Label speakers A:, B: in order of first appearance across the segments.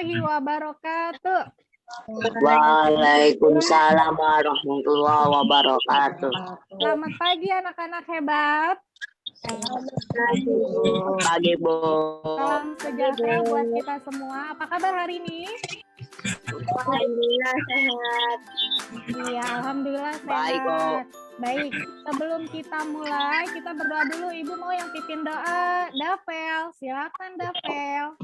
A: warahmatullahi wabarakatuh.
B: Waalaikumsalam warahmatullahi wabarakatuh.
A: Selamat pagi anak-anak hebat.
B: Pagi, Bu.
A: Salam sejahtera buat kita semua. Apa kabar hari ini?
C: Alhamdulillah sehat.
A: Iya, alhamdulillah sehat.
B: Baik, Bu.
A: Baik, sebelum kita mulai, kita berdoa dulu. Ibu mau yang pimpin doa. Davel, silakan Davel.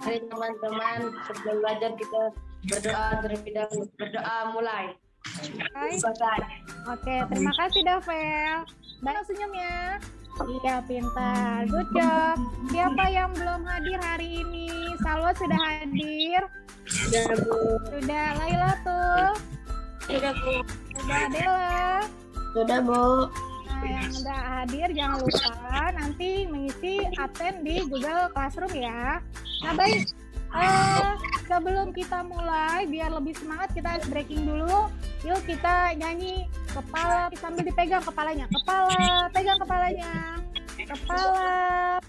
C: Hai teman-teman, sebelum belajar kita berdoa terlebih dahulu. Berdoa mulai.
A: Hai.
C: Selesai.
A: Oke, terima kasih Davel. Baik senyumnya. Iya, pintar. Good job. Siapa yang belum hadir hari ini? Salwa sudah hadir?
C: Sudah, Bu.
A: Sudah. Laila tuh?
C: Sudah, Bu.
A: Sudah. Dela?
C: Sudah, Bu.
A: Nah, yang udah hadir jangan lupa nanti mengisi absen di Google Classroom ya. Nah, baik. Sebelum kita mulai, biar lebih semangat kita ice breaking dulu. Yuk kita nyanyi kepala sambil dipegang kepalanya. Kepala, pegang kepalanya. Kepala,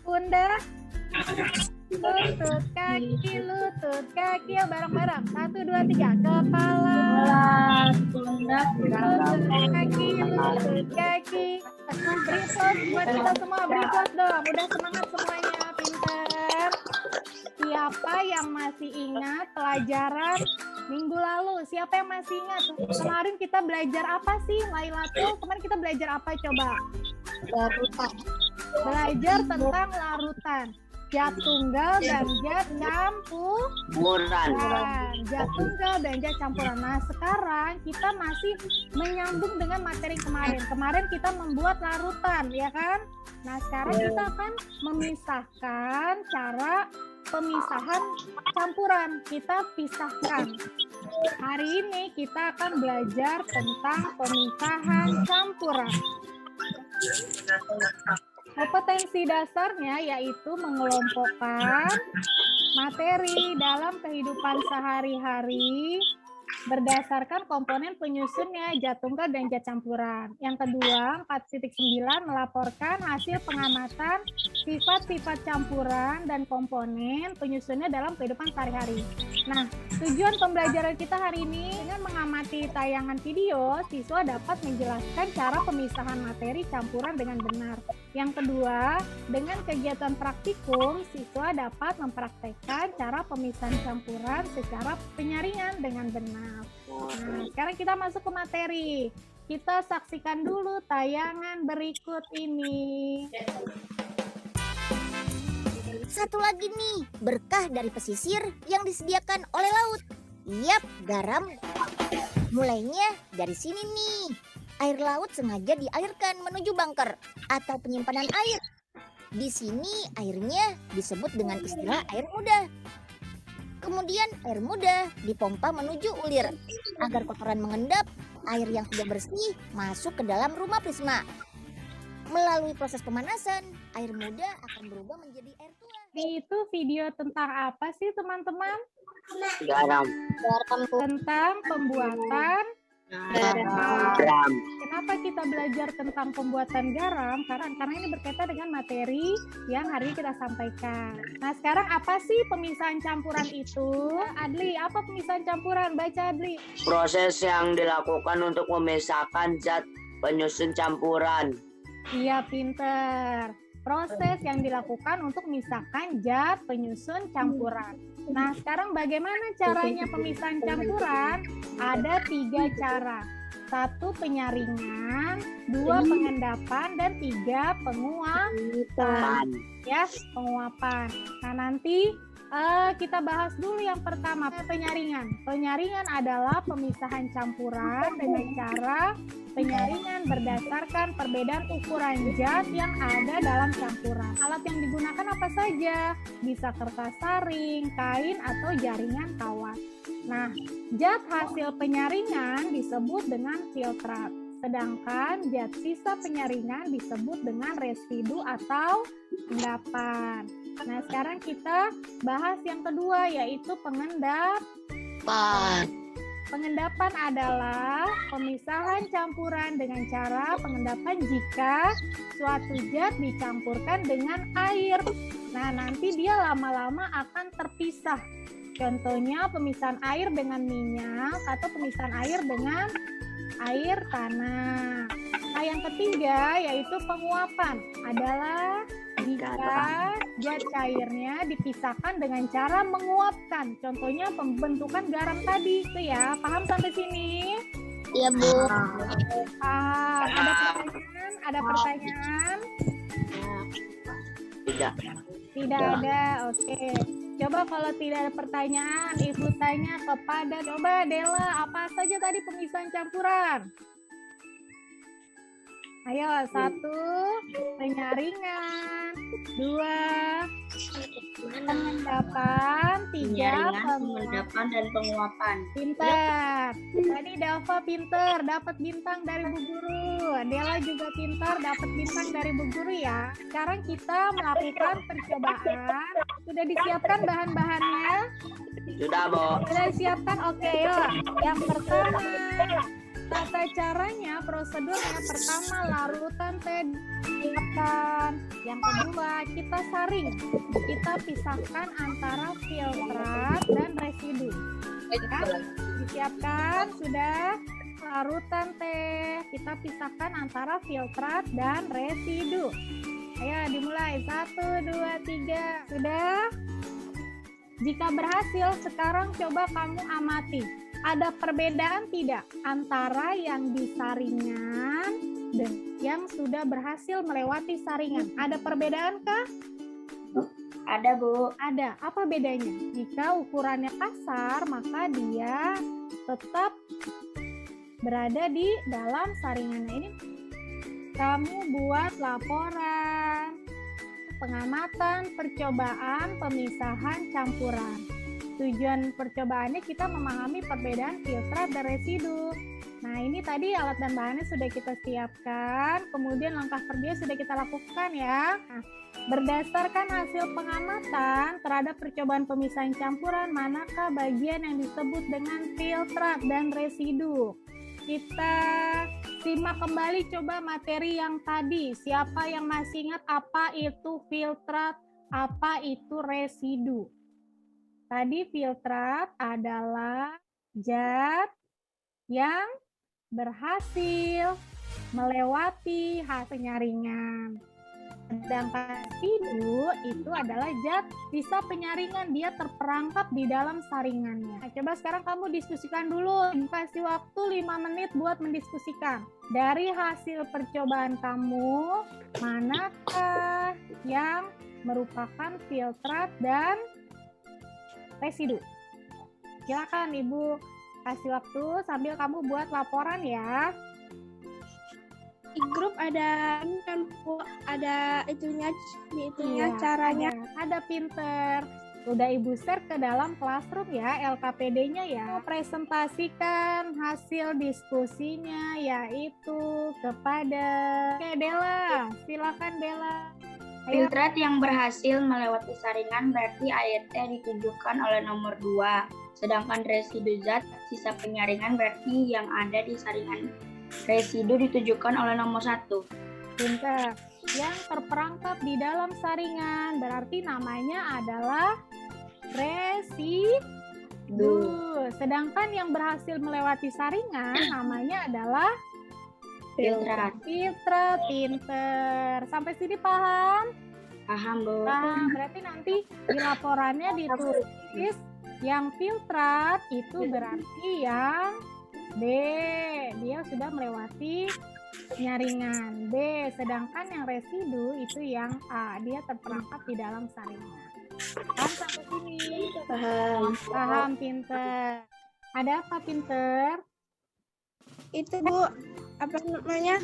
A: pundak, lutut kaki, ya bareng-bareng. 1, 2, 3. Kepala,
C: Pundak,
A: lutut kaki. Beri applause buat kita semua, beri applause dong. Udah semangat semuanya, pinter. Siapa yang masih ingat pelajaran minggu lalu? Siapa yang masih ingat? Kemarin kita belajar apa sih, Laila tuh? Kemarin kita belajar apa coba?
C: larutan.
A: Belajar tentang larutan. Zat tunggal dan zat campuran. Zat tunggal dan zat campuran. Nah, sekarang kita masih menyambung dengan materi kemarin. Kemarin kita membuat larutan, ya kan? Nah, sekarang kita akan memisahkan cara pemisahan campuran. Kita pisahkan. Hari ini kita akan belajar tentang pemisahan campuran. Kompetensi dasarnya yaitu mengelompokkan materi dalam kehidupan sehari-hari berdasarkan komponen penyusunnya, zat tunggal dan zat campuran. Yang kedua, 4.9 melaporkan hasil pengamatan sifat-sifat campuran dan komponen penyusunnya dalam kehidupan sehari-hari. Nah, tujuan pembelajaran kita hari ini dengan mengamati tayangan video, siswa dapat menjelaskan cara pemisahan materi campuran dengan benar. Yang kedua, dengan kegiatan praktikum, siswa dapat mempraktekkan cara pemisahan campuran secara penyaringan dengan benar. Nah, sekarang kita masuk ke materi. Kita saksikan dulu tayangan berikut ini.
D: Satu lagi nih, berkah dari pesisir yang disediakan oleh laut. Yap, garam. Mulainya dari sini nih. Air laut sengaja dialirkan menuju bunker atau penyimpanan air. Di sini airnya disebut dengan istilah air muda. Kemudian air muda dipompa menuju ulir agar kotoran mengendap, air yang sudah bersih masuk ke dalam rumah Prisma. Melalui proses pemanasan, air muda akan berubah menjadi air tua.
A: Itu video tentang apa sih teman-teman?
B: Garam.
A: Tentang pembuatan
B: Garam.
A: Kenapa kita belajar tentang pembuatan garam? Karena ini berkaitan dengan materi yang hari ini kita sampaikan. Nah, sekarang apa sih pemisahan campuran itu? Adli, apa pemisahan campuran? Baca Adli.
B: Proses yang dilakukan untuk memisahkan zat penyusun campuran.
A: Iya, pinter. Proses yang dilakukan untuk memisahkan zat penyusun campuran. Nah, sekarang bagaimana caranya pemisahan campuran? Ada 3 cara. 1 penyaringan, 2 pengendapan, dan 3 penguapan. Ya, penguapan. Nah, nanti kita bahas dulu yang pertama, penyaringan. Penyaringan adalah pemisahan campuran dengan cara penyaringan berdasarkan perbedaan ukuran zat yang ada dalam campuran. Alat yang digunakan apa saja? Bisa kertas saring, kain, atau jaringan kawat. Nah, zat hasil penyaringan disebut dengan filtrat. Sedangkan zat sisa penyaringan disebut dengan residu atau endapan. Nah, sekarang kita bahas yang kedua, yaitu pengendapan. Pengendapan adalah pemisahan campuran dengan cara pengendapan jika suatu zat dicampurkan dengan air. Nah, nanti dia lama-lama akan terpisah. Contohnya pemisahan air dengan minyak atau pemisahan air dengan air tanah. Nah, yang ketiga yaitu penguapan adalah jika zat cairnya dipisahkan dengan cara menguapkan. Contohnya pembentukan garam tadi itu ya. Paham sampai sini?
D: Iya, Bu.
A: Ada pertanyaan? Ada pertanyaan?
B: Tidak.
A: Tidak ada. Oke. Coba kalau tidak ada pertanyaan, Ibu tanya kepada coba Dela, apa saja tadi pemisahan campuran? Ayo, 1, penyaringan, 2, pengendapan, 3,
C: pengendapan dan penguapan.
A: Pintar. Tadi Dava pintar, dapat bintang dari Bu Guru. Dela juga pintar, dapat bintang dari Bu Guru ya. Sekarang kita melakukan percobaan. Sudah disiapkan bahan-bahannya?
B: Sudah, Bu.
A: Sudah disiapkan? Oke, yuk. Yang pertama, tata caranya, prosedurnya pertama larutan teh disiapkan. Yang kedua, kita saring. Kita pisahkan antara filtrat dan residu. Ya, disiapkan sudah larutan teh. Kita pisahkan antara filtrat dan residu. Ayo dimulai. 1, 2, 3. Sudah? Jika berhasil, sekarang coba kamu amati. Ada perbedaan tidak antara yang disaringan dan yang sudah berhasil melewati saringan? Ada perbedaankah?
C: Ada, Bu.
A: Ada. Apa bedanya? Jika ukurannya kasar, maka dia tetap berada di dalam saringannya. Ini kamu buat laporan pengamatan percobaan pemisahan campuran. Tujuan percobaannya kita memahami perbedaan filtrat dan residu. Nah, ini tadi alat dan bahannya sudah kita siapkan, kemudian langkah kerja sudah kita lakukan ya. Nah, berdasarkan hasil pengamatan terhadap percobaan pemisahan campuran, manakah bagian yang disebut dengan filtrat dan residu? Kita simak kembali coba materi yang tadi. Siapa yang masih ingat apa itu filtrat, apa itu residu? Tadi filtrat adalah zat yang berhasil melewati hasil penyaringan. Sedangkan residu itu adalah zat sisa penyaringan, dia terperangkap di dalam saringannya. Nah, coba sekarang kamu diskusikan dulu, kasih waktu 5 menit buat mendiskusikan. Dari hasil percobaan kamu, manakah yang merupakan filtrat dan residu? Silakan Ibu kasih waktu sambil kamu buat laporan ya.
E: Di grup ada kan Bu, ada itunya
A: Iya,
E: caranya.
A: ada pinter. Udah Ibu share ke dalam classroom ya, LKPD-nya ya. Presentasikan hasil diskusinya yaitu kepada Dela. Silakan Dela. Ayo.
C: Filtrat yang berhasil melewati saringan berarti AYT ditujukan oleh nomor 2. Sedangkan residu zat sisa penyaringan berarti yang ada di saringan residu ditujukan oleh nomor 1.
A: Pinter. Yang terperangkap di dalam saringan berarti namanya adalah residu. Sedangkan yang berhasil melewati saringan namanya adalah
C: Filtrat.
A: filtrat. Pinter. Sampai sini paham?
C: Paham, Bu?
A: Nah, berarti nanti di laporannya ditulis yang filtrat itu berarti yang B, dia sudah melewati penyaringan. B, sedangkan yang residu itu yang A, dia terperangkap di dalam saringan. Paham sampai sini?
E: Paham.
A: Paham, pinter. Ada apa, pinter?
E: Itu Bu, apa namanya?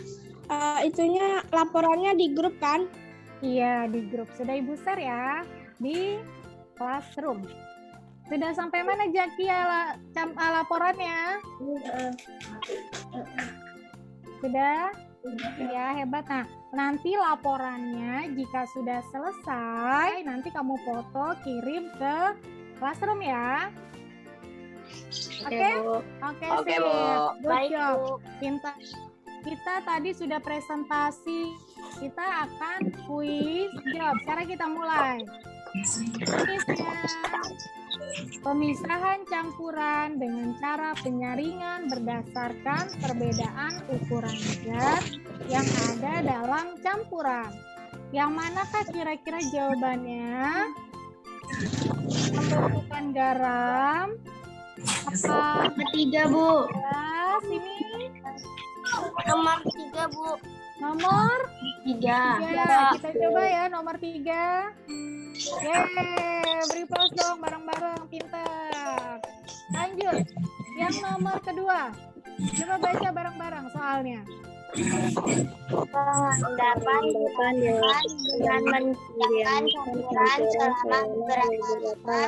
E: Itunya laporannya di grup kan?
A: Iya, di grup. Sudah Ibu share ya di classroom. Sudah sampai mana Jaki laporannya? Sudah? Ya, hebat. Nah, nanti laporannya jika sudah selesai, nanti kamu foto kirim ke classroom ya. Oke?
C: Bu.
A: Oke,
B: Oke,
A: sip.
B: Bu.
A: Good
C: Baik,
A: job.
C: Bu.
A: Pintar. Kita tadi sudah presentasi. Kita akan kuis jawab. Sekarang kita mulai. Kuisnya. Pemisahan campuran dengan cara penyaringan berdasarkan perbedaan ukuran zat yang ada dalam campuran. Yang manakah kira-kira jawabannya? Pembentukan garam. Apa
C: Ketiga, Bu.
A: jelas ini?
D: Nomor 3, Bu.
A: Nomor
C: 3.
A: 3. Kita coba ya nomor 3. Yeay, beri plus dong bareng-bareng, pinter. Lanjut, yang nomor kedua. Coba baca bareng-bareng soalnya.
D: Pengendapan dengan mengerjakan campuran selama beberapa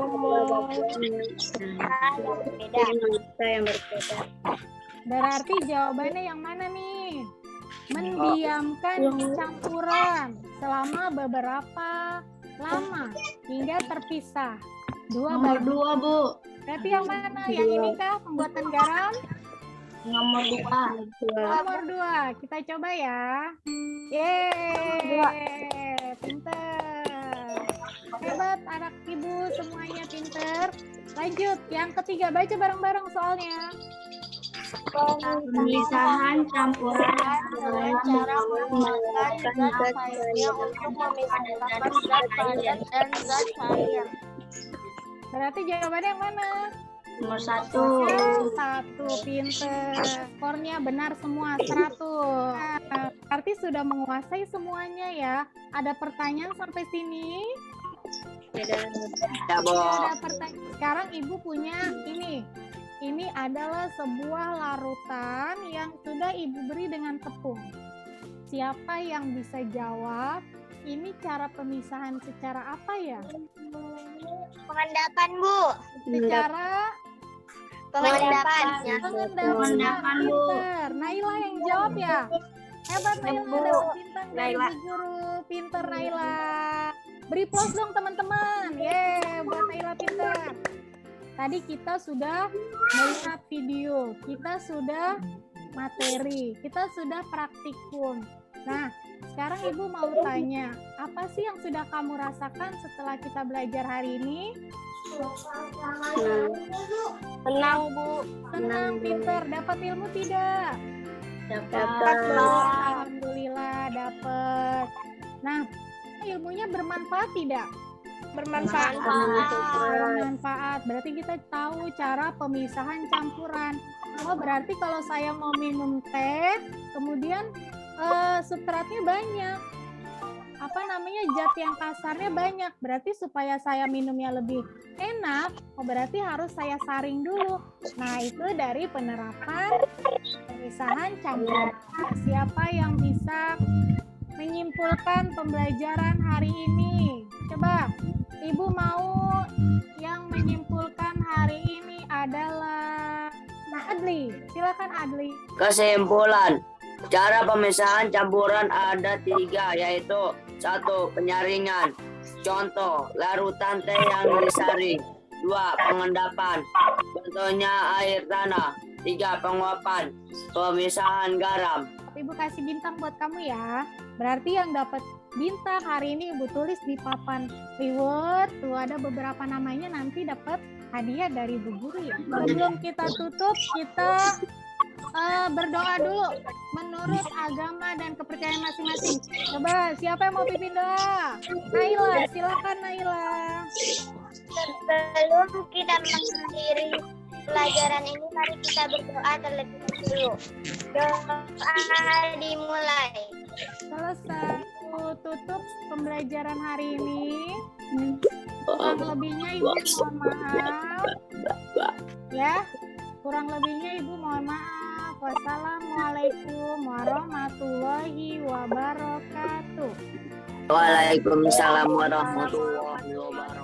D: lama hingga terpisah yang berbeda.
A: Berarti jawabannya yang mana nih? Mendiamkan campuran selama beberapa lama hingga terpisah.
C: Nomor 2, Bu.
A: Berarti yang mana? Yang ini kah pembuatan garam?
C: Nomor 2.
A: Nomor 2. Kita coba ya. Yeay, pinter. Hebat anak ibu semuanya pinter. Lanjut, yang ketiga baca bareng-bareng soalnya.
C: Pemisahan campuran
D: Dengan cara menggunakan zat cairnya untuk memisahkan zat padat dan zat cair.
A: Berarti jawabannya yang mana?
C: nomor 1.
A: Yang 1, pinter. Skornya benar semua, 100. Nah, berarti sudah menguasai semuanya ya. Ada pertanyaan sampai sini?
B: Ya, Bu.
A: Ada pertanyaan. Sekarang ibu punya ini. Ini adalah sebuah larutan yang sudah ibu beri dengan tepung. Siapa yang bisa jawab? Ini cara pemisahan secara apa ya?
D: Pengendapan, Bu.
A: Secara
D: Pengendapan.
A: pengendapan,
C: Bu.
A: pinter. Naila yang jawab ya? Hebat Naila,
C: Bu.
A: dapat bintang dari
C: Naila.
A: Bu Guru. Pinter Naila. Beri plus dong teman-teman. Yeay, buat Naila pinter. Tadi kita sudah melihat video, kita sudah materi, kita sudah praktikum. Nah, sekarang Ibu mau tanya, apa sih yang sudah kamu rasakan setelah kita belajar hari ini?
D: Tenang, Bu.
A: Senang, pinter, dapat ilmu tidak?
C: Dapat.
A: Alhamdulillah, dapat. Nah, ilmunya bermanfaat tidak?
E: Bermanfaat.
A: Bermanfaat. Berarti kita tahu cara pemisahan campuran. Oh, berarti kalau saya mau minum teh, kemudian substratnya banyak. Apa namanya, zat yang kasarnya banyak. Berarti supaya saya minumnya lebih enak, berarti harus saya saring dulu. Nah, itu dari penerapan pemisahan campuran. Siapa yang bisa menyimpulkan pembelajaran hari ini? Coba, Ibu mau yang menyimpulkan hari ini adalah Adli. Silakan Adli.
B: Kesimpulan, cara pemisahan campuran ada 3, yaitu 1. Penyaringan. Contoh, larutan teh yang disaring. 2. Pengendapan. Contohnya air tanah. 3. Penguapan. Pemisahan garam.
A: Ibu kasih bintang buat kamu ya. Berarti yang dapat bintang hari ini Ibu tulis di papan reward. Tuh ada beberapa namanya, nanti dapat hadiah dari Bu Guru ya. Sebelum kita tutup, kita berdoa dulu menurut agama dan kepercayaan masing-masing. Coba siapa yang mau pimpin doa? Naila, silakan Naila.
D: Sebelum kita mengakhiri pelajaran ini, mari kita berdoa terlebih dahulu. Doa dimulai.
A: Selesai. Tutup pembelajaran hari ini. Kurang lebihnya Ibu mohon maaf. Ya, kurang lebihnya Ibu mohon maaf. Wassalamualaikum warahmatullahi wabarakatuh.
B: Waalaikumsalam warahmatullahi wabarakatuh.